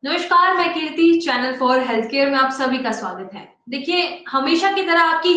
नमस्कार, मैं कीर्ति channel for health care में आप सभी का स्वागत है। देखिए, हमेशा की तरह आपकी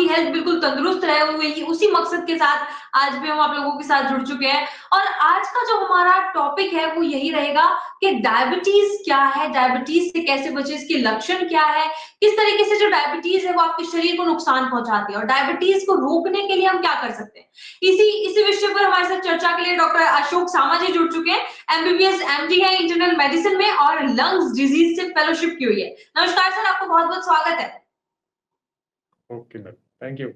हेल्थ बिल्कुल तंदुरुस्त रहे उसी मकसद के साथ आज भी हम आप लोगों के साथ जुड़ चुके हैं। और आज का जो हमारा टॉपिक है वो यही रहेगा कि डायबिटीज क्या है, डायबिटीज से कैसे बचे, इसके लक्षण क्या है, किस तरीके से जो डायबिटीज है वो आपके शरीर को नुकसान पहुंचाती है और डायबिटीज को रोकने के लिए हम क्या कर सकते हैं। इसी इसी विषय पर हमारे साथ चर्चा के लिए डॉक्टर अशोक सामा जी जुड़ चुके हैं। एमबीबीएस एमडी है इंटरनल मेडिसिन में और लंग्स डिजीज से फेलोशिप की हुई है। नमस्कार सर, आपको बहुत बहुत स्वागत है। Okay ma'am, thank you,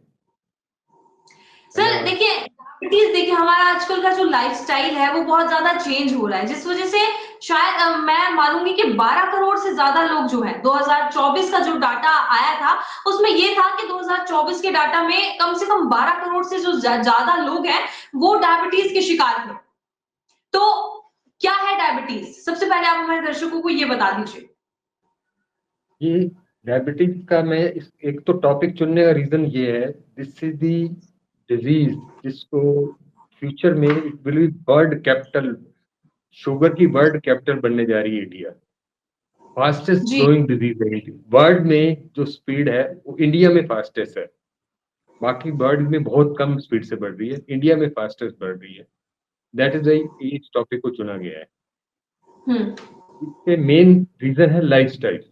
sir धन्यवाद। देखिए, डायबिटीज देखिए हमारा आजकल का जो लाइफस्टाइल है वो बहुत ज्यादा चेंज हो रहा है, जिस वजह से शायद मैं मानूंगी कि 12 करोड़ से ज्यादा लोग जो है 2024 का जो डाटा आया था उसमें ये था कि 2024 के डाटा में कम से कम 12 करोड़ से जो ज्यादा लोग हैं वो डायबिटीज के शिकार थे। तो क्या है डायबिटीज, सबसे पहले आप हमारे दर्शकों को ये बता दीजिए। ये डायबिटीज का मैं एक तो टॉपिक चुनने का रीजन ये है, दिस इज दी डिजीज जिसको फ्यूचर में it will be world capital, sugar की वर्ल्ड कैपिटल बनने जा रही है इंडिया। फास्टेस्ट जी। ग्रोइंग डिजीज है वर्ल्ड में, जो स्पीड है वो इंडिया में फास्टेस्ट है। बाकी वर्ल्ड में बहुत कम स्पीड से बढ़ रही है, इंडिया में फास्टेस्ट बढ़ रही है। दैट इज वाई इस टॉपिक को चुना गया है। हम्म। इसके मेन रीजन है lifestyle.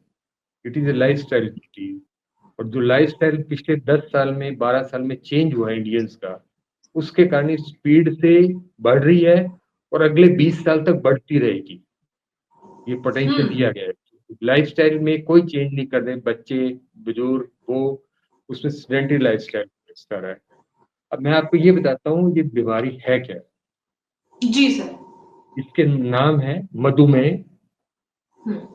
It is a lifestyle disease. और जो लाइफस्टाइल पिछले 10 साल में 12 साल में चेंज हुआ है इंडियंस का, उसके कारण स्पीड से बढ़ रही है और अगले 20 साल तक बढ़ती रहेगी। ये पोटेंशियल हम्म। दिया गया है। लाइफस्टाइल में कोई चेंज नहीं कर रहे, बच्चे बुजुर्ग वो उसमें सेडेंटरी लाइफस्टाइल कर रहा है। अब मैं आपको ये बताता हूँ ये बीमारी है क्या। जी सर। इसके नाम है मधुमेह। हम्म।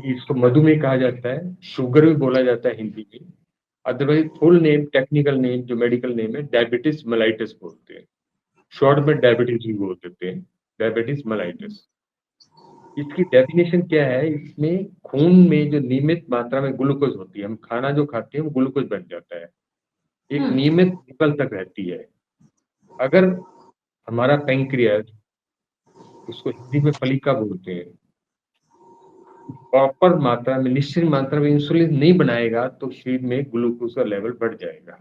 इसको मधुमेह कहा जाता है, शुगर भी बोला जाता है हिंदी में। Otherwise full name, technical name जो मेडिकल नेम है, डायबिटीज मेलाइटिस बोलते हैं। शॉर्ट में डायबिटीज भी बोल देते हैं, डायबिटीज मेलाइटिस। इसकी डेफिनेशन क्या है, इसमें खून में जो नियमित मात्रा में ग्लूकोज होती है, हम खाना जो खाते हैं वो ग्लूकोज बन जाता है, एक हम्म। नियमित लेवल तक रहती है। अगर हमारा पेंक्रियाज, उसको हिंदी में फलिका बोलते हैं, प्रॉपर मात्रा में निश्चित मात्रा में इंसुलिन नहीं बनाएगा तो शरीर में ग्लूकोज का लेवल बढ़ जाएगा।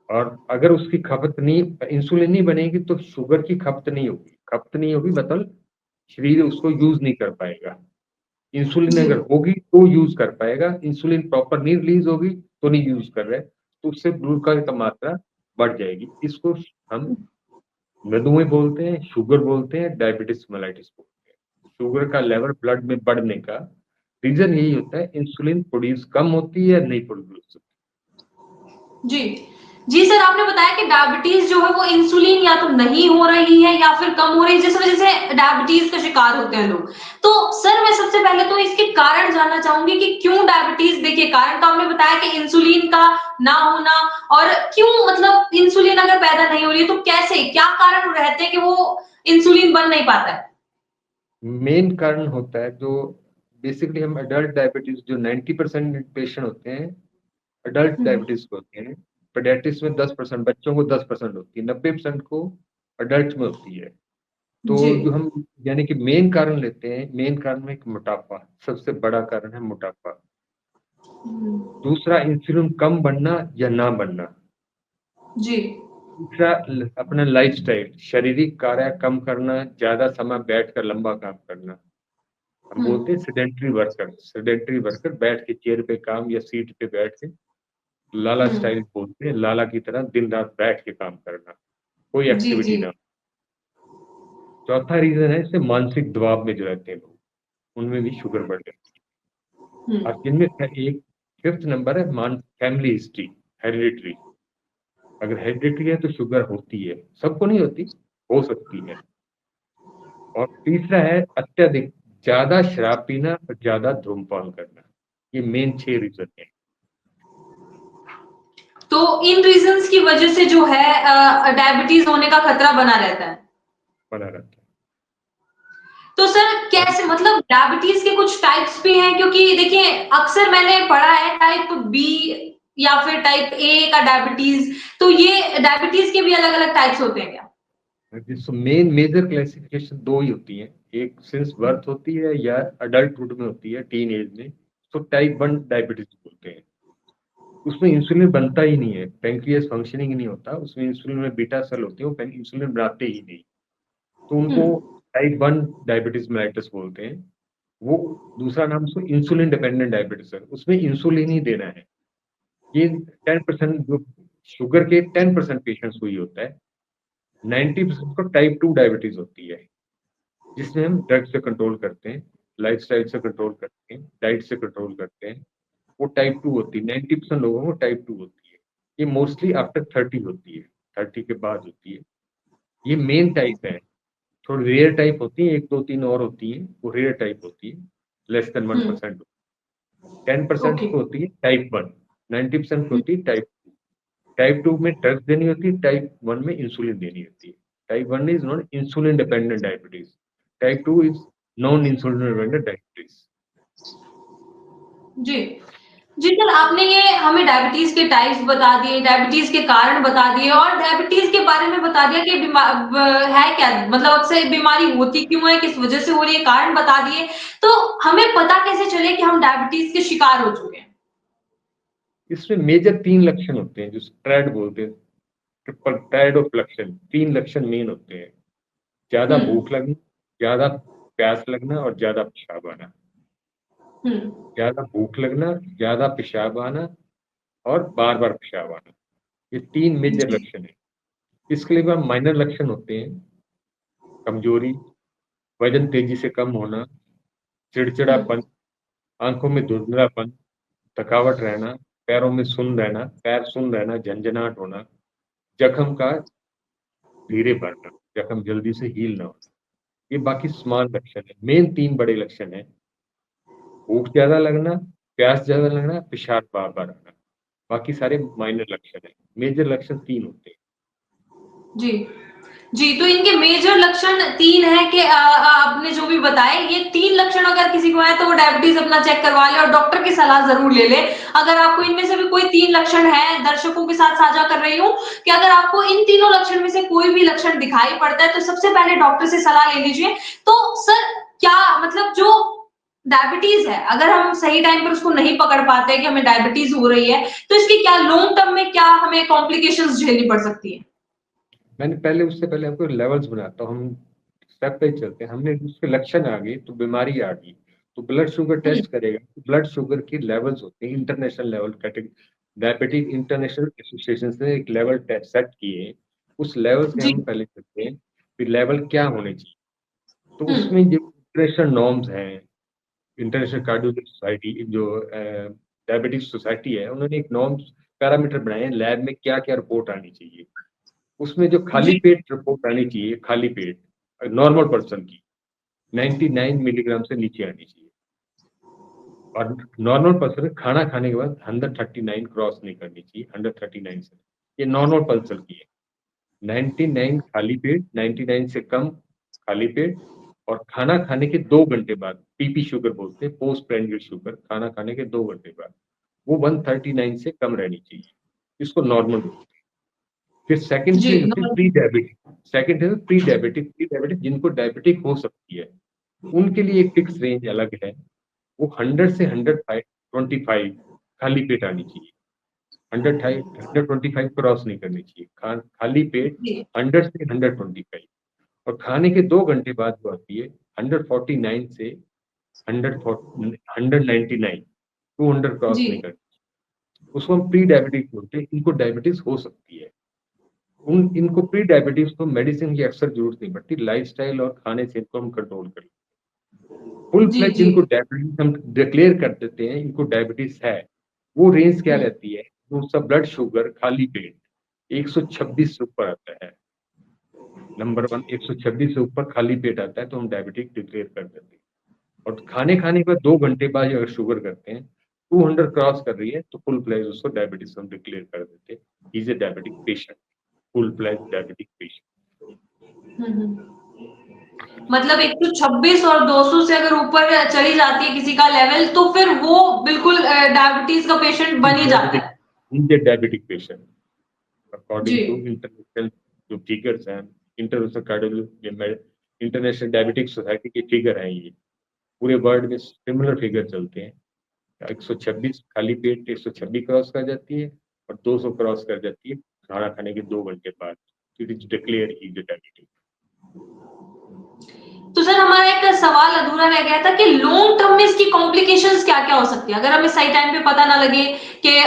और अगर उसकी खपत नहीं, इंसुलिन नहीं बनेगी तो शुगर की खपत नहीं होगी। खपत नहीं होगी मतलब शरीर उसको यूज नहीं कर पाएगा। इंसुलिन जी। अगर होगी तो यूज कर पाएगा, इंसुलिन प्रॉपर नहीं रिलीज होगी तो नहीं यूज कर रहे, तो उससे ग्लूकोज की मात्रा बढ़ जाएगी। इसको हम मधुमेह बोलते हैं, शुगर बोलते हैं, डायबिटीज मेलाइटिस बोलते हैं। शुगर का लेवल ब्लड में बढ़ने का रीजन यही होता है, इंसुलिन प्रोड्यूस कम होती है, नहीं प्रोड्यूस। जी। जी सर, आपने बताया कि डायबिटीज जो है वो इंसुलिन या तो नहीं हो रही है या फिर कम हो रही है, जिस वजह से डायबिटीज का शिकार होते हैं लोग। तो सर मैं सबसे पहले तो इसके कारण जानना चाहूंगी कि क्यों डायबिटीज, देखिए कारण तो आपने बताया कि इंसुलिन का ना होना, और क्यों मतलब इंसुलिन अगर पैदा नहीं हो रही है तो कैसे, क्या कारण रहते हैं कि वो इंसुलिन बन नहीं पाता है। मेन कारण होता है जो बेसिकली हम अडल्ट डायबिटीज, जो 90% पेशेंट होते हैं अडल्ट हम्म। डायबिटीज होते हैं। पेडियाट्रिक्स में 10%, बच्चों को 10% होती है, 90% को अडल्ट में होती है। तो जी। जो हम यानी कि मेन कारण लेते हैं, मेन कारण में एक मोटापा, सबसे बड़ा कारण है मोटापा। दूसरा इंसुलिन कम बनना या ना बनना। जी। तीसरा अपना लाइफस्टाइल, शारीरिक कार्य कम करना, ज्यादा समय बैठकर लंबा काम करना। हम बोलते हैं सेडेंटरी वर्कर, सेडेंटरी वर्कर बैठ के चेयर पे काम या सीट पे बैठ के, लाला हम्म। स्टाइल बोलते हैं, लाला की तरह दिन रात बैठ के काम करना, कोई जी। जी। एक्टिविटी ना। चौथा रीजन है इससे मानसिक दबाव में जो रहते हैं लोग, उनमें भी शुगर बढ़ जाती है। और जिनमें एक फिफ्थ नंबर है मान फैमिली हिस्ट्री, हेरिडिटरी। अगर हेरिडिटरी है तो शुगर होती है, सबको नहीं होती, हो सकती है। और तीसरा है अत्यधिक ज्यादा शराब पीना और ज्यादा धूम्रपान करना। ये मेन 6 रीजन है। तो इन रीजंस की वजह से जो है डायबिटीज होने का खतरा बना रहता है। बना रहता तो सर है। कैसे, मतलब डायबिटीज के कुछ टाइप्स भी हैं, क्योंकि देखिए अक्सर मैंने पढ़ा है टाइप बी या फिर टाइप ए का डायबिटीज, तो ये डायबिटीज के भी अलग अलग टाइप्स होते हैं क्या। जिसमें मेन मेजर क्लासिफिकेशन दो ही होती है, एक सिंस बर्थ होती है या अडल्टहुड में होती है, टीन एज में, तो टाइप 1 डायबिटीज बोलते हैं। उसमें इंसुलिन बनता ही नहीं है, पैंक्रियास फंक्शनिंग नहीं होता, उसमें इंसुलिन में बीटा सेल होते हैं, वो इंसुलिन बनाते ही नहीं, तो उनको टाइप 1 डायबिटीज मेलाइटस बोलते हैं। वो दूसरा नाम उसको इंसुलिन डिपेंडेंट डायबिटीज है, उसमें इंसुलिन ही देना है। ये 10% जो शुगर के 10% पेशेंट्स को ही होता है, 90% को टाइप 2 डायबिटीज होती है, जिसमें हम ड्रग से कंट्रोल करते हैं, लाइफस्टाइल से कंट्रोल करते हैं, डाइट से कंट्रोल करते हैं। वो टाइप 2 होती है, 90% लोगों को टाइप 2 होती है। ये मोस्टली आफ्टर 30 होती है, 30 के बाद होती है। ये मेन टाइप है। थोड़ी रेयर टाइप होती है, 1 2 3 और होती है, वो रेयर टाइप होती है, लेस देन 1%। 10% ओके। को होती है टाइप 1, 90% को होती है टाइप 2। टाइप 2 में ड्रग्स देनी होती है, टाइप 1 में इंसुलिन देनी होती है। Type 1 is not insulin dependent diabetes, type 2 is non insulin dependent diabetes. जी जी सर, आपने ये हमें डायबिटीज के टाइप्स बता दिए, डायबिटीज के कारण बता दिए और डायबिटीज के बारे में बता दिया कि है क्या, मतलब अक्सर बीमारी होती क्यों है, किस वजह से हो रही है, कारण बता दिए। तो हमें पता कैसे चले कि हम डायबिटीज के शिकार हो चुके हैं? इसमें मेजर 3 लक्षण होते हैं, जो ट्रेड बोलते हैं, ट्रिपल ट्रेड ऑफ लक्षण। 3 लक्षण मेन होते हैं: ज्यादा भूख लगना, ज्यादा प्यास लगना और ज्यादा पेशाब आना। ज्यादा भूख लगना, ज्यादा पेशाब आना और बार बार पेशाब आना, ये 3 मेजर जी लक्षण है। इसके अलावा माइनर लक्षण होते हैं: कमजोरी, वजन तेजी से कम होना, चिड़चिड़ापन, आंखों में धुंधलापन, थकावट रहना, पैरों में सुन्न रहना, पैर सुन्न रहना, झंझनाहट होना, जख्म का धीरे भरना, जख्म जल्दी से हील ना होना। ये बाकी स्मॉल लक्षण है। मेन 3 बड़े लक्षण है: भूख ज्यादा लगना, प्यास ज्यादा लगना, पेशाब बार बार आना। बाकी सारे माइनर लक्षण है। मेजर लक्षण 3 होते हैं। जी जी, तो इनके मेजर लक्षण 3 है कि आपने जो भी बताए, ये 3 लक्षण अगर किसी को है तो वो डायबिटीज अपना चेक करवा ले और डॉक्टर की सलाह जरूर ले ले। अगर आपको इनमें से भी कोई 3 लक्षण है, दर्शकों के साथ साझा कर रही हूँ कि अगर आपको इन तीनों लक्षण में से कोई भी लक्षण दिखाई पड़ता है तो सबसे पहले डॉक्टर से सलाह ले लीजिए। तो सर, क्या मतलब जो डायबिटीज है, अगर हम सही टाइम पर उसको नहीं पकड़ पाते कि हमें डायबिटीज हो रही है, तो इसकी क्या लॉन्ग टर्म में क्या हमें कॉम्प्लिकेशंस झेलनी पड़ सकती है? मैंने पहले उससे पहले आपको लेवल्स बनाता हूँ, हम स्टेप पे चलते हैं। हमने उसके लक्षण आ गए तो बीमारी आ गई, तो ब्लड शुगर टेस्ट करेगा, तो ब्लड शुगर की लेवल्स होते हैं, international level category, diabetic international association से एक लेवल टेस्ट सेट किए हैं। उस लेवल से जी। हम पहले करते हैं कि लेवल क्या होने चाहिए। तो हुँ, उसमें जो इंटरनेशनल नॉर्म्स हैं, इंटरनेशनल कार्डियोलॉजी सोसाइटी, जो डायबिटीज सोसाइटी है, उन्होंने एक नॉर्म्स पैरामीटर बनाए हैं, लैब में क्या क्या रिपोर्ट आनी चाहिए। उसमें जो खाली जी, पेट रिपोर्ट आनी चाहिए, खाली पेट नॉर्मल पर्सन की 99 मिलीग्राम से नीचे आनी चाहिए, और नॉर्मल पर्सन खाना खाने के बाद 139 क्रॉस नहीं करनी चाहिए, 139 से। ये नॉर्मल पर्सन की है। 99 खाली पेट, 99 से कम खाली पेट, और खाना खाने के 2 घंटे बाद, पीपी शुगर बोलते हैं, पोस्ट प्रेंडियल शुगर, खाना खाने के 2 घंटे बाद वो 139 से कम रहनी चाहिए। इसको नॉर्मल बोलते हैं। फिर सेकंड जी, चीज होती है प्री नॉर्मल। डायबिटिक। सेकंड है प्री डायबिटिक। प्री डायबिटिक जिनको डायबिटिक हो सकती है, उनके लिए एक फिक्स रेंज अलग है। वो 100 से 125 खाली पेट आनी चाहिए, 125 क्रॉस नहीं करनी चाहिए, खाली पेट जी, 100 से 125। और खाने के 2 घंटे बाद जो आती है 149 से 199, 200 क्रॉस जी, नहीं करनी, उसको हम प्री डायबिटिक बोलते हैं। इनको डायबिटीज हो सकती है। इनको प्री डायबिटीज को मेडिसिन की अक्सर जरूरत नहीं पड़ती, लाइफस्टाइल और खाने से इनको हम कंट्रोल कर। फुल जी, फ्लैज जी, जिनको डायबिटीज हम डिक्लेयर कर देते हैं इनको डायबिटीज है, वो रेंज क्या हुँ, रहती है? उसका ब्लड शुगर खाली पेट 126 से ऊपर आता है, नंबर 1 126 से ऊपर खाली पेट आता है तो हम डायबिटिक डिक्लेयर कर देते हैं। और खाने खाने के बाद 2 घंटे बाद अगर शुगर करते हैं 200 क्रॉस कर रही है तो फुल फ्लैज उसको डायबिटीज हम डिक्लेयर कर देते हैं। Is a diabetic patient, full fledged diabetic patient. हुँ, हुँ। मतलब 126 और 200 से अगर ऊपर चली जाती है किसी का लेवल, तो फिर वो बिल्कुल डायबिटीज का पेशेंट बन ही जाता डायबिटिक, है। इज ए डायबिटिक पेशेंट जी, अकॉर्डिंग टू इंटरनेशनल जो फिगर्स हैं, international cardiology international diabetic society के फिगर हैं ये, पूरे वर्ल्ड में सिमिलर फिगर चलते हैं। 126 खाली पेट 126 क्रॉस कर जाती है और 200 क्रॉस कर जाती है खाना खाने के 2 घंटे बाद। It is declare he diabetic. तो सर हमारा एक सवाल अधूरा रह गया था कि लॉन्ग टर्म में इसकी कॉम्प्लिकेशंस क्या-क्या हो सकती है? अगर हमें सही टाइम पे पता ना लगे कि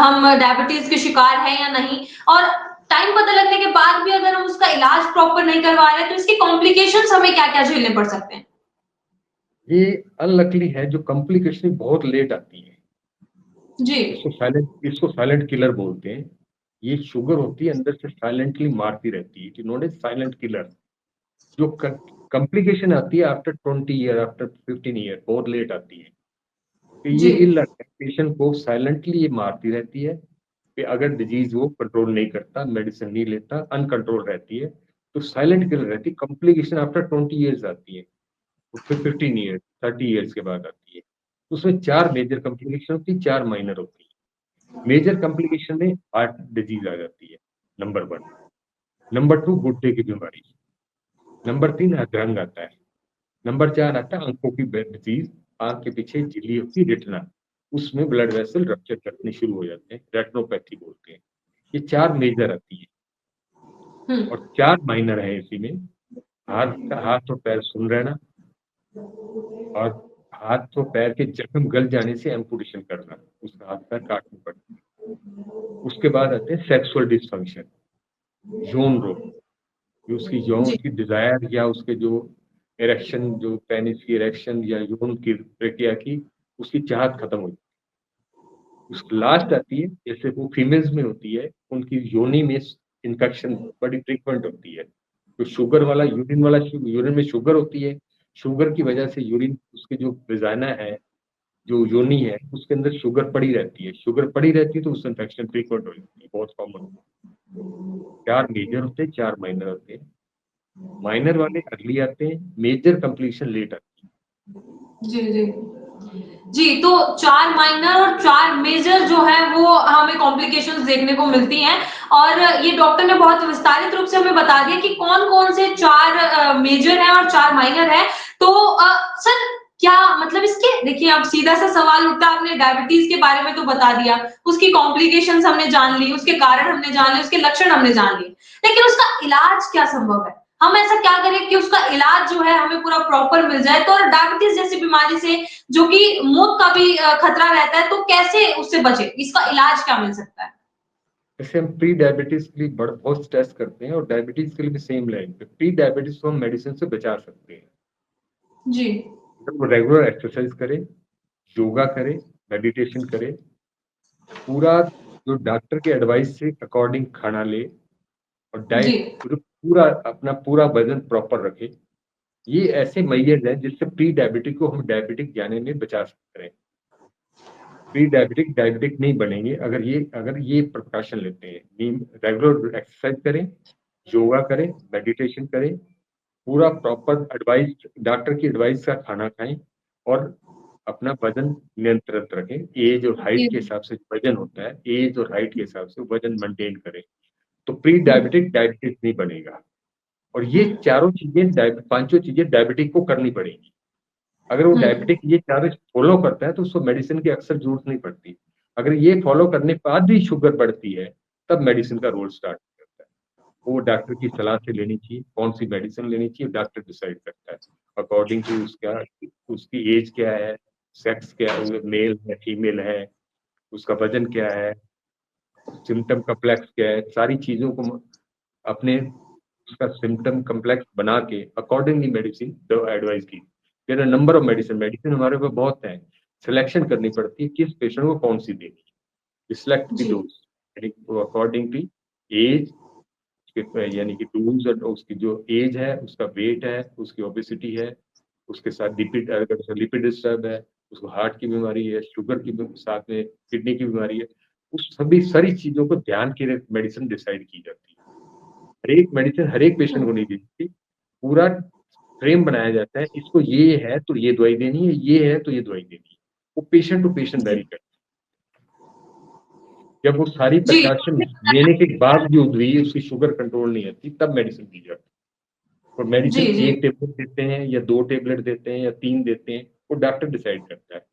हम डायबिटीज के शिकार हैं या नहीं, और टाइम पता लगने के बाद भी अगर हम उसका इलाज प्रॉपर नहीं करवा रहे, तो इसकी कॉम्प्लिकेशंस हमें क्या-क्या झेलने पड़ सकते हैं? ये अनलकली है, जो कॉम्प्लिकेशन बहुत लेट आती है। जी। इसको साइलेंट किलर बोलते हैं। ये शुगर होती है अंदर से साइलेंटली मारती रहती है, it is not a silent killer. जो कॉम्प्लिकेशन आती है आफ्टर 20 ईयर, आफ्टर 15 ईयर, बहुत लेट आती है। तो ये जी। इल पेशेंट को साइलेंटली ये मारती रहती है कि अगर डिजीज वो कंट्रोल नहीं करता, मेडिसिन नहीं लेता, अनकंट्रोल रहती है, तो साइलेंट किलर रहती है। कॉम्प्लिकेशन आफ्टर 20 ईयर्स आती है, फिर 15 ईयर्स, 30 ईयर्स के बाद आती है। उसमें 4 मेजर कॉम्प्लिकेशन होती है, 4 माइनर होती है। मेजर कॉम्प्लिकेशन में हार्ट डिजीज आ जाती है, नंबर 1। नंबर 2 गुर्दे की बीमारी। नंबर 3 अधरंग आता है। नंबर 4 आता है आंखों की डिजीज, आंख के पीछे झिल्ली होती है रेटिना, उसमें ब्लड वेसल रप्चर करने शुरू हो जाते हैं, रेटिनोपैथी बोलते हैं। ये 4 मेजर आती है और 4 माइनर है इसी में। हाथ और पैर सुन रहना, और हाथ और पैर के जख्म गल जाने से एम्पुटेशन करना, उसका हाथ पैर काटना पड़ता है। उसके बाद आते हैं सेक्सुअल डिसफंक्शन, यौन रोग, उसकी यौन जी। की डिजायर या उसके जो इरेक्शन, जो पेनिस की इरेक्शन या यौन की प्रक्रिया की उसकी चाहत खत्म हो जाती है। उसकी लास्ट आती है, जैसे वो फीमेल्स में होती है, उनकी योनि में इन्फेक्शन बड़ी फ्रीक्वेंट होती है। तो शुगर वाला यूरिन में शुगर होती है, शुगर की वजह से यूरिन, उसके जो विजाइना है, जो योनि है, उसके अंदर शुगर पड़ी रहती है। शुगर पड़ी रहती है तो उससे इन्फेक्शन फ्रीक्वेंट हो जाती है, बहुत कॉमन। 4 मेजर होते हैं, 4 माइनर होते हैं। माइनर वाले अर्ली आते हैं, मेजर कंप्लीशन लेट आती जी, जी। जी, तो 4 माइनर और 4 मेजर जो है वो हमें कॉम्प्लिकेशंस देखने को मिलती हैं, और ये डॉक्टर ने बहुत विस्तारित रूप से हमें बता दिया कि कौन-कौन से 4 मेजर हैं और 4 माइनर हैं। तो सर क्या मतलब इसके, देखिए अब सीधा-सा सवाल उठता है, आपने डायबिटीज़ के बारे में तो बता दिया, उसकी कॉम्प्लिकेशंस हमने जान ली, उसके कारण हमने जान लिए, उसके लक्षण हमने जान लिए। लेकिन उसका इलाज क्या संभव है? हम ऐसा क्या करें कि उसका इलाज जो है हमें पूरा प्रॉपर मिल जाए? तो और डायबिटीज़ जैसी बीमारी से जो कि मौत का भी खतरा रहता है, तो कैसे उससे बचे? इसका इलाज क्या मिल सकता है? है। जैसे हम प्री डायबिटीज के लिए बहुत टेस्ट करते हैं और डायबिटीज के लिए भी सेम लाइन पे। प्री डायबिटीज को हम मेडिसिन से बचा सकते हैं। जी। अगर वो रेगुलर एक्सरसाइज करे, योगा करे, मेडिटेशन करे, पूरा जो डॉक्टर के एडवाइस से अकॉर्डिंग खाना ले, और जी। डाइट पूरा अपना पूरा वजन प्रॉपर रखे, ये ऐसे मेजर्स हैं जिससे प्री डायबिटिक को हम डायबिटिक जाने में बचा सकते हैं। प्री डायबिटिक डायबिटिक नहीं बनेंगे अगर ये प्रिकॉशन लेते हैं। रेगुलर एक्सरसाइज करें, योगा करें, मेडिटेशन करें, पूरा प्रॉपर एडवाइस, डॉक्टर की एडवाइस का खाना खाएं, और अपना वजन नियंत्रित रखें। एज और हाइट के जी। हिसाब से वजन होता है, एज और हाइट के हिसाब से वजन मेंटेन करें, तो प्री हुँ, डायबिटिक डायबिटिक नहीं बनेगा। और ये हुँ, चारों चीजें, पांचों चीजें डायबिटिक को करनी पड़ेगी। अगर वो हुँ, डायबिटिक ये चारों फॉलो करता है तो उसको मेडिसिन की अक्सर जरूरत नहीं पड़ती। अगर ये फॉलो करने के बाद भी शुगर बढ़ती है, तब मेडिसिन का रोल स्टार्ट करता है। वो डॉक्टर की सलाह से लेनी चाहिए, कौन सी मेडिसिन लेनी चाहिए, डॉक्टर डिसाइड करता है अकॉर्डिंग टू उसका, उसकी एज क्या है, सेक्स क्या है, मेल है फीमेल है, उसका वजन क्या है, सिम्टम कम्प्लेक्स क्या है, सारी चीजों को अपने उसका सिम्टम कम्प्लेक्स बना के अकॉर्डिंगली मेडिसिन एडवाइस की। There are number of medicine, medicine हमारे पास बहुत है, सिलेक्शन करनी पड़ती है किस पेशेंट को कौन सी देनी है, सिलेक्ट द जी, डोज अकॉर्डिंग टू एज, यानी कि डोज, और उसकी जो एज है, उसका वेट है, उसकी ओबेसिटी है, उसके साथ लिपिड, अगर लिपिड डिस्टर्ब है, उसको हार्ट की बीमारी है, शुगर की साथ में किडनी की बीमारी है, उस सभी सारी चीजों को ध्यान के मेडिसिन डिसाइड की जाती है। हर एक मेडिसिन हर एक पेशेंट को नहीं दी जाती, पूरा फ्रेम बनाया जाता है, इसको ये है तो ये दवाई देनी है, ये है तो ये दवाई देनी है, वो पेशेंट टू पेशेंट जी, वेरी करता है। जब वो सारी जी, तो प्रिकॉशन आपने बताया लेने के बावजूद भी उसकी शुगर कंट्रोल नहीं आती, तब मेडिसिन दी जाती और मेडिसिन जी, जी। 1 टेबलेट देते हैं या 2 टेबलेट देते हैं या 3 देते हैं, वो डॉक्टर डिसाइड करता है।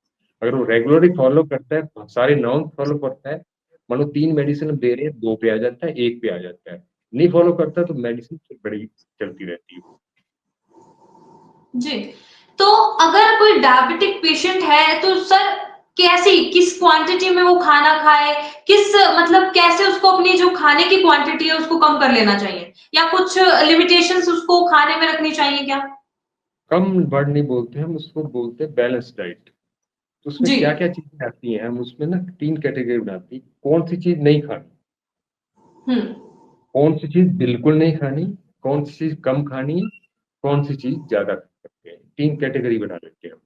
अगर वो रेगुलरली फॉलो करता है, सारे नॉर्म्स फॉलो करता है, मानो 3 मेडिसिन दे रहे हैं, 2 पे आ जाता है, 1 पे आ जाता है। नहीं फॉलो करता तो मेडिसिन फिर बड़ी चलती रहती है। जी। तो अगर कोई डायबिटिक पेशेंट है तो सर कैसी किस क्वांटिटी में वो खाना खाए? किस मतलब कैसे उसको अपनी जो खाने की क्वांटिटी है उसको कम कर लेना चाहिए? या कुछ लिमिटेशंस उसको खाने में रखनी चाहिए क्या? कम वर्ड नहीं बोलते, हम उसको बोलते हैं बैलेंस डाइट। तो उसमें जी। क्या-क्या चीज़ें आती हैं, हम उसमें ना 3 कैटेगरी बनाती हैं। कौन-सी चीज़ नहीं खानी, हुँ। कौन-सी चीज़ बिल्कुल नहीं खानी, कौन-सी चीज़ कम खानी, कौन-सी चीज़ ज़्यादा खा सकते हैं। 3 कैटेगरी बना देते हैं हम।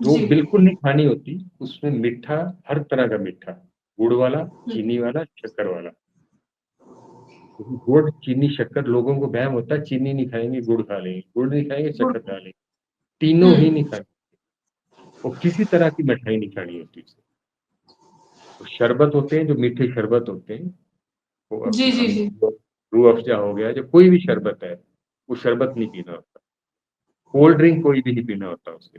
जो जी। बिल्कुल नहीं खानी होती, उसमें मीठा, हर तरह का मीठा, गुड़ वाला, हुँ। चीनी वाला, शक्कर वाला। क्योंकि गुड़, चीनी, शक्कर लोगों को वहम होता है चीनी नहीं खाएँगे, गुड़ खा लेंगे, गुड़ नहीं खाएँगे, गुड। शक्कर खा लेंगे। तीनों ही हुँ। नहीं खानी और किसी तरह की मिठाई नहीं खानी होती उसे। तो शरबत होते हैं, जो मीठे शरबत होते हैं, वो जी, जी, हम जी। रूह अफ़ज़ा हो गया, जो कोई भी शरबत है, वो शरबत नहीं पीना होता। कोल्ड ड्रिंक कोई भी नहीं पीना होता उसके,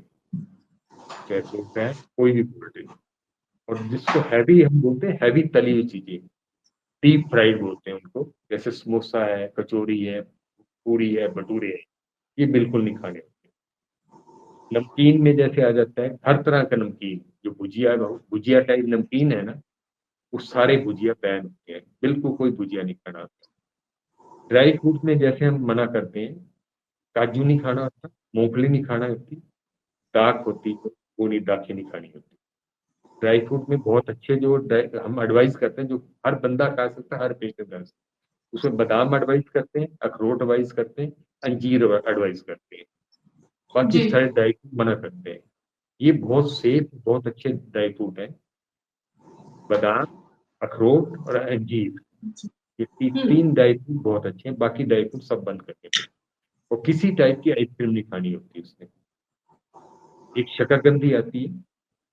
चाहे कोक है, कोई भी कोल्ड ड्रिंक। और जिसको हैवी हम बोलते हैं, हैवी तली हुई चीज़ें, डीप फ्राइड बोलते हैं उनको, जैसे समोसा है, कचौड़ी है, पूरी है, भटूरे हैं, ये बिल्कुल नहीं खाने होते। नमकीन में जैसे आ जाता है, हर तरह का नमकीन, जो भुजिया टाइप नमकीन है ना, वो सारे भुजिया बैन होते हैं, बिल्कुल कोई भुजिया नहीं खाना होता। ड्राई फ्रूट में जैसे हम मना करते हैं, काजू नहीं खाना होता, मूँगफली नहीं खाना होती, दाख होती है, वो नहीं दाखें नहीं खानी होती। ड्राई फ्रूट में बहुत अच्छे जो ड्राई हम एडवाइस करते हैं, जो हर बंदा खा सकता है, हर पेशेंट खा सकता है। उसमें बादाम एडवाइस करते हैं, अखरोट एडवाइस करते हैं, अंजीर एडवाइस करते हैं। बाकी जी। सारे ड्राई फ्रूट मना करते हैं। ये बहुत सेफ, बहुत अच्छे ड्राई फ्रूट हैं। बादाम, अखरोट और अंजीर, ये हुँ। 3 ड्राई फ्रूट बहुत अच्छे हैं, बाकी ड्राई फ्रूट सब बंद करने पड़े। और किसी टाइप की आइसक्रीम नहीं खानी होती उसमें। एक शकरकंदी आती है,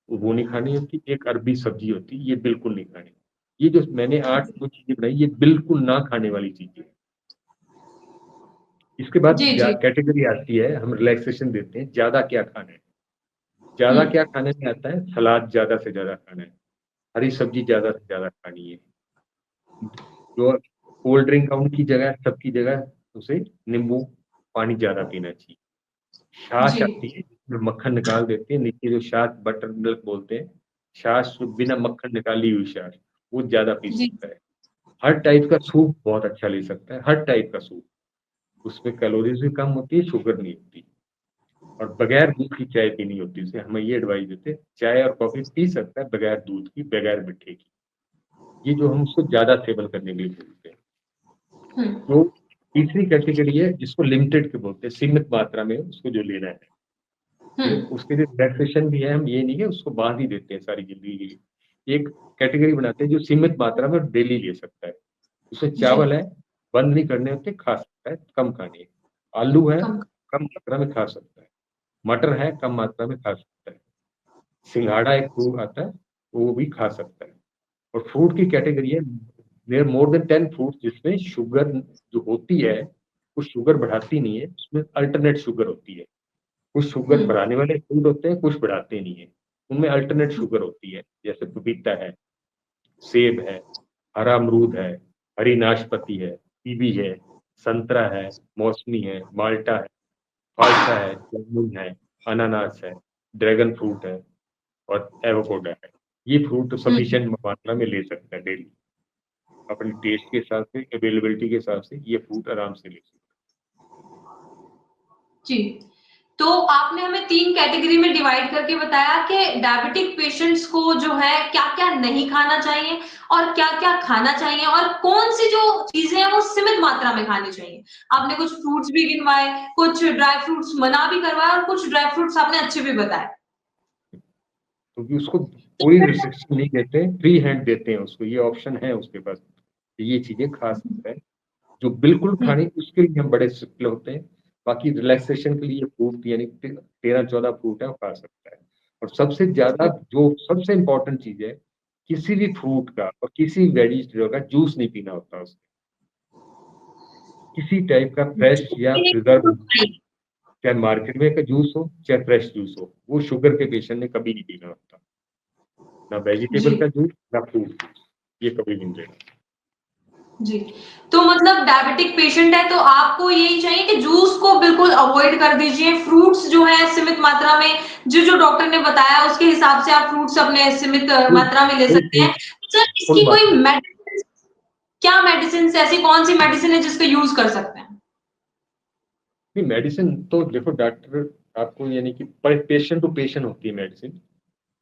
वो नहीं खानी होती, एक अरबी सब्जी होती है, ये बिल्कुल नहीं खानी। ये जो मैंने 8 जो चीज़ें बनाई, ये बिल्कुल ना खाने वाली चीज़ें हैं। इसके बाद जी, जी। कैटेगरी आती है, हम रिलैक्सेशन देते हैं, ज़्यादा क्या खाना है। हुँ। ज़्यादा क्या खाने में आता है, सलाद ज़्यादा से ज़्यादा खाना है, हरी सब्ज़ी ज़्यादा से ज़्यादा खानी है। जो कोल्ड ड्रिंक का उनकी जगह, सबकी जगह उसे नींबू पानी ज़्यादा पीना चाहिए। छाछ जी। आती है, जिसमें मक्खन निकाल देते हैं, नीचे जो छाछ बटर मिल्क बोलते हैं, छाछ जो बिना मक्खन निकाली हुई छाछ, वो ज़्यादा पी जी। सकता है। हर टाइप का सूप बहुत अच्छा ले सकता है, हर टाइप का सूप। उसमें कैलोरीज़ भी कम होती है, शुगर नहीं होती और बगैर दूध की चाय पीनी होती है उसे, हमें ये एडवाइस देते हैं, चाय और कॉफ़ी पी सकता है बगैर दूध की, बगैर मीठे की। ये जो हम उसको ज़्यादा सेवन करने के लिए बोलते हैं। हुँ। जो तीसरी कैटेगरी है, जिसको लिमिटेड के बोलते हैं, सीमित मात्रा में उसको जो लेना है। हुँ। फिर उसके लिए रिलैक्सेशन भी है, हम ये नहीं है उसको बाँध ही देते हैं सारी ज़िंदगी के लिए। एक कैटेगरी बनाते हैं जो सीमित मात्रा में डेली ले सकता है। उसमें जी। चावल है, बंद नहीं करने होते, खा सकता है, कम खाने हैं। आलू है, कम। कम मात्रा में खा सकता है। मटर है, कम मात्रा में खा सकता है। सिंघाड़ा एक फ्रूट आता है, वो भी खा सकता है। और फ्रूट की कैटेगरी है, देयर मोर देन 10 फ्रूट्स जिसमें शुगर जो होती है, वो शुगर बढ़ाती नहीं है, उसमें अल्टरनेट शुगर होती है। कुछ हुँ। शुगर बढ़ाने वाले फ्रूट होते हैं, कुछ बढ़ाते नहीं हैं। उनमें अल्टरनेट शुगर होती है, जैसे पपीता है, सेब है, हरा अमरूद है, हरी नाशपाती है, कीवी है, संतरा है, मौसमी है, माल्टा है, फालसा है, जामुन है, अनानास है, ड्रैगन फ्रूट है और एवोकाडो है। ये फ्रूट तो हुँ। सफिशिएंट मात्रा में ले सकते हैं डेली। अपने टेस्ट के हिसाब से, अवेलेबिलिटी के हिसाब से ये फ्रूट आराम से ले सकते जी। तो आपने हमें 3 कैटेगरी में डिवाइड करके बताया कि डायबिटिक पेशेंट्स को जो है क्या-क्या नहीं खाना चाहिए और क्या-क्या खाना चाहिए और कौन-सी जो चीज़ें हैं वो सीमित मात्रा में खानी चाहिए। आपने कुछ फ्रूट्स भी गिनवाए, कुछ ड्राई फ्रूट्स मना भी करवाया और कुछ ड्राई फ्रूट्स आपने अच्छे भी बताए। हैं। क्योंकि उसको तो पूरी फिर रिस्ट्रिक्शन नहीं देते, फ्री हैंड देते हैं उसको, ये ऑप्शन है उसके पास। ये चीज़ें खा सकता है। जो बिल्कुल हुँ। खानी उसके लिए हम बड़े स्ट्रिक्ट होते हैं। बाकी रिलैक्सेशन के लिए फ्रूट यानी 13-14 फ्रूट है वो खा सकता है। और सबसे ज़्यादा जो सबसे इम्पोर्टेंट चीज़ है, किसी भी फ्रूट का और किसी वेजिटेबल का जूस नहीं पीना होता उसको। किसी टाइप का फ्रेश या प्रिजर्व, चाहे मार्केट में का जूस हो चाहे फ्रेश जूस हो, वो शुगर के पेशेंट ने कभी नहीं पीना होता, ना वेजिटेबल का जूस ना फ्रूट जूस, ये कभी भी नहीं लेना। जी, तो मतलब डायबिटिक पेशेंट है तो आपको यही चाहिए कि जूस को बिल्कुल अवॉइड कर दीजिए, फ्रूट्स जो है सीमित मात्रा में, जो डॉक्टर ने बताया उसके हिसाब से आप फ्रूट्स अपने सीमित फुल मात्रा में ले फुल सकते हैं। सर फुल इसकी कोई मात्रा। मेडिसिन, क्या मेडिसिन, ऐसी कौन सी मेडिसिन है जिसका यूज कर सकते हैं? नहीं, मेडिसिन तो देखो डॉक्टर आपको यानी कि पेशेंट टू पेशेंट होती है मेडिसिन।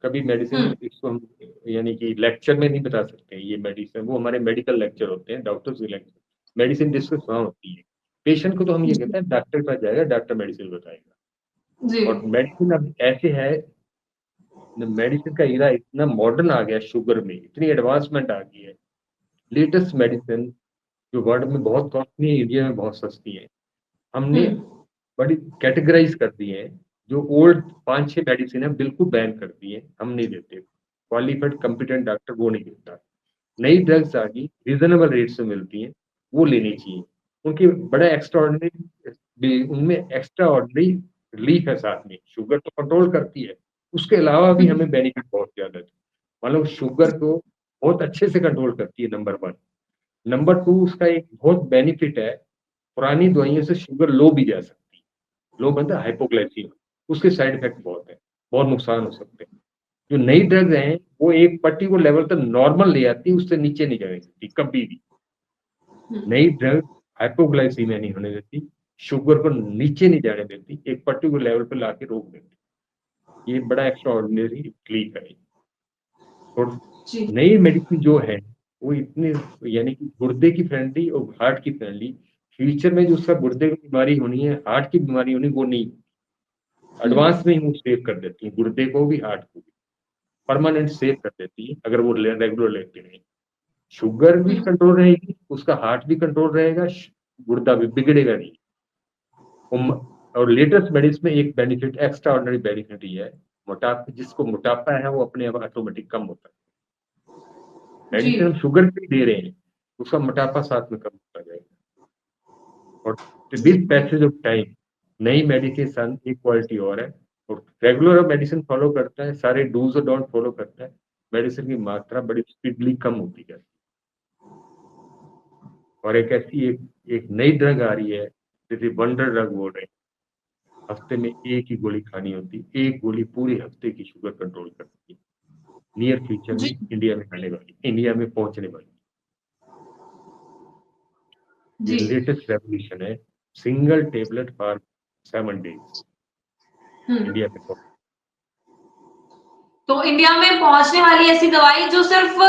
कभी मेडिसिन हम्म इसको हम यानी कि लेक्चर में नहीं बता सकते ये मेडिसिन, वो हमारे मेडिकल लेक्चर होते हैं, डॉक्टर्स के लेक्चर, मेडिसिन डिस्कस वहाँ होती है। पेशेंट को तो हम ये कहते हैं डॉक्टर के पास जाएगा, डॉक्टर मेडिसिन बताएगा। जी और मेडिसिन अब ऐसे है, मेडिसिन का इरा इतना मॉडर्न आ गया, शुगर में इतनी एडवांसमेंट आ गई है, लेटेस्ट मेडिसिन जो वर्ल्ड में बहुत कॉस्टली है, इंडिया में बहुत सस्ती है। हमने हम्म बड़ी कैटेगराइज कर दी है। जो ओल्ड 5-6 मेडिसिन है बिल्कुल बैन कर दी है, हम नहीं देते, क्वालिफाइड कॉम्पिटेंट डॉक्टर वो नहीं देता। नई ड्रग्स आ गई, रीजनेबल रेट से मिलती हैं, वो लेनी चाहिए। उनके बड़ा एक्स्ट्रा उनमें एक्स्ट्रा ऑर्डिनरी रिलीफ है, साथ में शुगर तो कंट्रोल करती है, उसके अलावा भी हमें बेनिफिट बहुत ज्यादा है। मतलब शुगर को बहुत अच्छे से कंट्रोल करती है, नंबर 1। नंबर 2, उसका एक बहुत बेनिफिट है, पुरानी दवाइयों से शुगर लो भी जा सकती है। लो मतलब हाइपोग्लाइसीमिया, उसके साइड इफेक्ट बहुत है, बहुत नुकसान हो सकते हैं। जो नई ड्रग्स हैं वो एक पर्टिकुलर लेवल तक नॉर्मल ले आती है, उससे नीचे नहीं जाने देती कभी भी। नई ड्रग हाइपोग्लाइसीमिया नहीं होने देती, शुगर को नीचे नहीं जाने देती, एक पर्टिकुलर लेवल पर लाके रोक देती। ये बड़ा एक्स्ट्रा ऑर्डिनरी रिलीफ है। और जी नई मेडिसिन जो है वो इतने यानी कि गुर्दे की फ्रेंडली और हार्ट की फ्रेंडली, फ्यूचर में जो उसका गुर्दे की बीमारी होनी है, हार्ट की बीमारी होनी, वो नहीं, एडवांस में ही वो सेव कर देती है, गुर्दे को भी हार्ट को भी परमानेंट सेव कर देती है, अगर वो रेगुलर लेते रहे। शुगर भी कंट्रोल रहेगी, उसका हार्ट भी कंट्रोल रहेगा, गुर्दा भी बिगड़ेगा नहीं। और लेटेस्ट मेडिसिन में एक बेनिफिट, एक्स्ट्रा ऑर्डिनरी बेनिफिट ये है, मोटापा, जिसको मोटापा है वो अपने आप ऑटोमेटिक कम होता है। जी मेडिसिन हम शुगर भी दे रहे हैं, उसका मोटापा साथ में कम होता जाएगा। और जी विद पैसेज ऑफ टाइम नई मेडिकेशन एक क्वालिटी और है, और रेगुलर मेडिसिन फॉलो करता है, सारे डूज और डोंट फॉलो करता है, मेडिसिन की मात्रा बड़ी स्पीडली कम होती जाती है। और एक ऐसी एक नई ड्रग आ रही है, जैसे वंडर ड्रग बोल रहे हैं, हफ्ते में एक ही गोली खानी होती, एक गोली पूरे हफ्ते की शुगर कंट्रोल करती है। नियर फ्यूचर में जी इंडिया में आने वाली, इंडिया में पहुंचने वाली ये जी लेटेस्ट रेवोल्यूशन है। Single tablet for 7 days hmm India में पहुंच। तो इंडिया में पहुंचने वाली ऐसी दवाई जो सिर्फ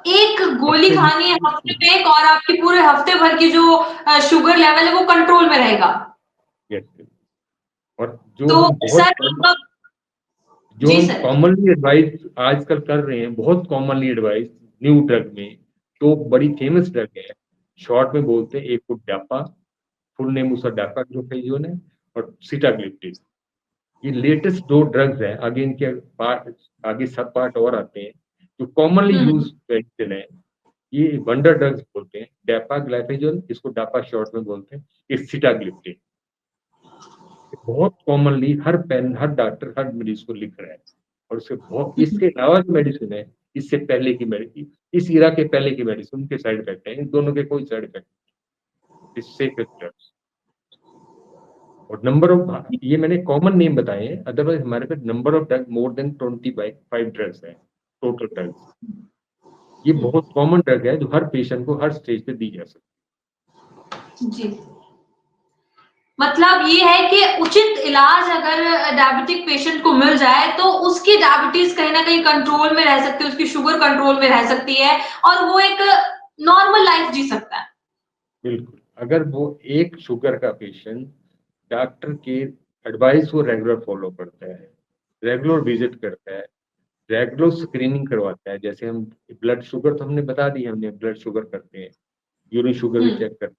एक गोली हफ्ते में खानी है हफ्ते में एक, और आपकी पूरे हफ्ते भर की जो शुगर लेवल है वो कंट्रोल में रहेगा। yes, और जो तो हम बहुत सर कम, आपका, जो जी हम सर, कॉमनली एडवाइस आजकल कर रहे हैं, बहुत कॉमनली एडवाइस न्यू ड्रग में, तो बड़ी फेमस ड्रग है, शॉर्ट में बोलते हैं, एक को डापा, फुल नेम उसका डापाग्लोफेजोन है, और सीटाग्लिप्टिन। ये लेटेस्ट 2 ड्रग्स हैं, आगे इनके पार्ट, आगे सब पार्ट और आते हैं। जो कॉमनली हम्म यूज मेडिसिन है, ये वंडर ड्रग्स बोलते हैं, डापाग्लाइफेजोन, इसको डापा शॉर्ट में बोलते हैं, ये सीटाग्लिप्टिन। बहुत कॉमनली हर पेन, हर डॉक्टर, हर मरीज को लिख रहा है। और उसके बहुत, इसके अलावा जो मेडिसिन है, इससे पहले की मेडिसिन, इस इरा के पहले की मेडिसिन, उनके साइड इफेक्ट है, इन दोनों के कोई साइड इफेक्ट नहीं, इससे ड्रग्स। और नंबर ऑफ, ये मैंने कॉमन नेम बताए हैं, अदरवाइज हमारे पास number of drug more than 25 drugs है, टोटल ड्रग्स। ये बहुत कॉमन ड्रग है जो हर पेशेंट को हर स्टेज पे दी जा सकती जी, मतलब ये है कि उचित इलाज अगर डायबिटिक पेशेंट को मिल जाए तो उसकी डायबिटीज कहीं ना कहीं कंट्रोल में रह सकती है, उसकी शुगर कंट्रोल में रह सकती है और वो एक नॉर्मल लाइफ जी सकता है। है। बिल्कुल, अगर वो एक शुगर का पेशेंट डॉक्टर के एडवाइस को रेगुलर फॉलो करता है, रेगुलर विजिट करता है, रेगुलर स्क्रीनिंग करवाता है, जैसे हम ब्लड शुगर तो हमने बता दी, हमने ब्लड शुगर करते हैं, यूरिन शुगर भी हम्म चेक करते हैं,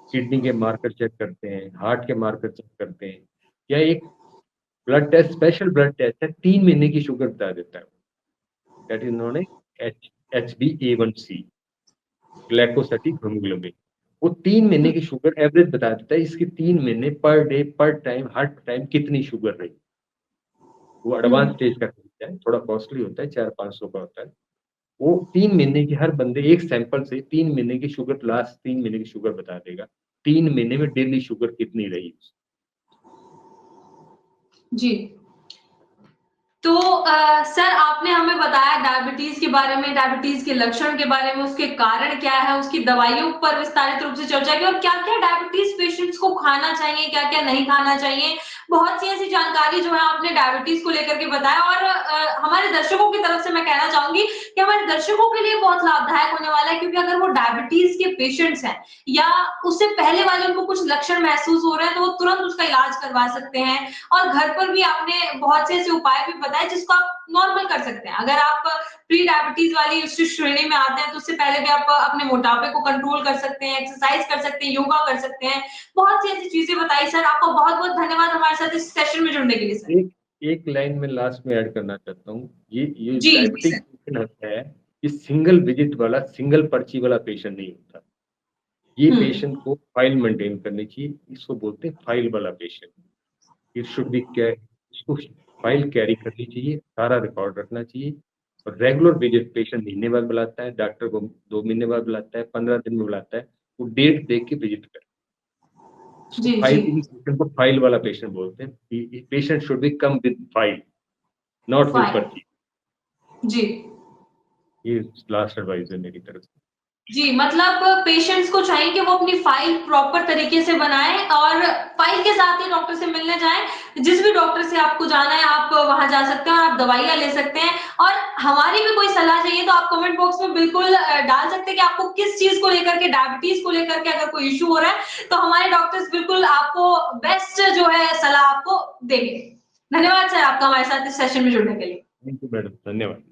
किडनी के मार्कर चेक करते हैं, हार्ट के मार्कर चेक करते हैं, या एक blood test, special blood test है, 3 महीने की शुगर बता देता है, that is known as HbA1c, glycosylated haemoglobin. वो 3 महीने की शुगर एवरेज बता देता है, इसकी 3 महीने पर डे, पर टाइम, हर टाइम कितनी शुगर रही। वो एडवांस स्टेज का खरीदता है, थोड़ा कॉस्टली होता है, 400-500 का होता है। वो 3 महीने की हर बंदे एक सैंपल से 3 महीने की शुगर, लास्ट 3 महीने की शुगर बता देगा। 3 महीने में डेली शुगर कितनी रही। जी। तो सर आपने हमें बताया डायबिटीज के बारे में, डायबिटीज के लक्षण के बारे में, उसके कारण क्या है, उसकी दवाइयों पर विस्तारित रूप से चर्चा की और क्या-क्या डायबिटीज पेशेंट्स को खाना चाहिए, क्या-क्या नहीं खाना चाहिए। बहुत सी ऐसी जानकारी जो है आपने डायबिटीज को लेकर के बताया और हमारे दर्शकों की तरफ से मैं कहना चाहूंगी कि हमारे दर्शकों के लिए बहुत लाभदायक होने वाला है क्योंकि अगर वो डायबिटीज के पेशेंट्स हैं या उससे पहले वाले उनको कुछ लक्षण महसूस हो रहे हैं तो वो तुरंत उसका इलाज करवा सकते हैं और घर पर भी आपने बहुत से ऐसे उपाय भी बताए जिसको आप नॉर्मल कर सकते हैं। अगर आप प्री डायबिटीज वाली उस श्रेणी में आते हैं तो उससे पहले भी आप अपने मोटापे को कंट्रोल कर सकते हैं, एक्सरसाइज कर सकते हैं, योगा कर सकते हैं। बहुत सी ऐसी चीजें बताई सर, आपका बहुत-बहुत धन्यवाद हमारे साथ इस सेशन में जुड़ने के लिए सर। एक एक लाइन में लास्ट में ऐड करना चाहता हूँ। ये जी, जी डायबिटिक सर। पेशेंट है, ये सिंगल विजिट वाला, सिंगल पर्ची वाला पेशेंट नहीं होता। ये हुँ, पेशेंट को फाइल मेंटेन करनी चाहिए, इसको बोलते हैं फाइल वाला पेशेंट। इट शुड बी कैर इसको फाइल कैरी करनी चाहिए, सारा रिकॉर्ड रखना चाहिए और रेगुलर विजिट पेशेंट महीने बाद बुलाता है, डॉक्टर को 2 महीने बाद बुलाता है, 15 दिन में बुलाता है, वो डेट देख के विजिट करे। इसको जी, जी। फाइल पेशेंट को फाइल वाला पेशेंट बोलते हैं। Patient should be come with file, not with fine. पर्ची। जी। ये लास्ट एडवाइस है मेरी तरफ से। जी, मतलब पेशेंट्स को चाहिए कि वो अपनी फाइल प्रॉपर तरीके से बनाएँ और फाइल के साथ ही डॉक्टर से मिलने जाएँ। जिस भी डॉक्टर से आपको जाना है, आप वहाँ जा सकते हैं और आप दवाइयाँ ले सकते हैं और हमारी भी कोई सलाह चाहिए तो आप कमेंट बॉक्स में बिल्कुल डाल सकते हैं कि आपको किस चीज़ को लेकर के, डायबिटीज़ को लेकर के अगर कोई इश्यू हो रहा है, तो हमारे डॉक्टर्स बिल्कुल आपको बेस्ट जो है सलाह आपको देंगे। धन्यवाद सर आपका हमारे साथ इस सेशन में जुड़ने के लिए। थैंक यू मैडम, धन्यवाद।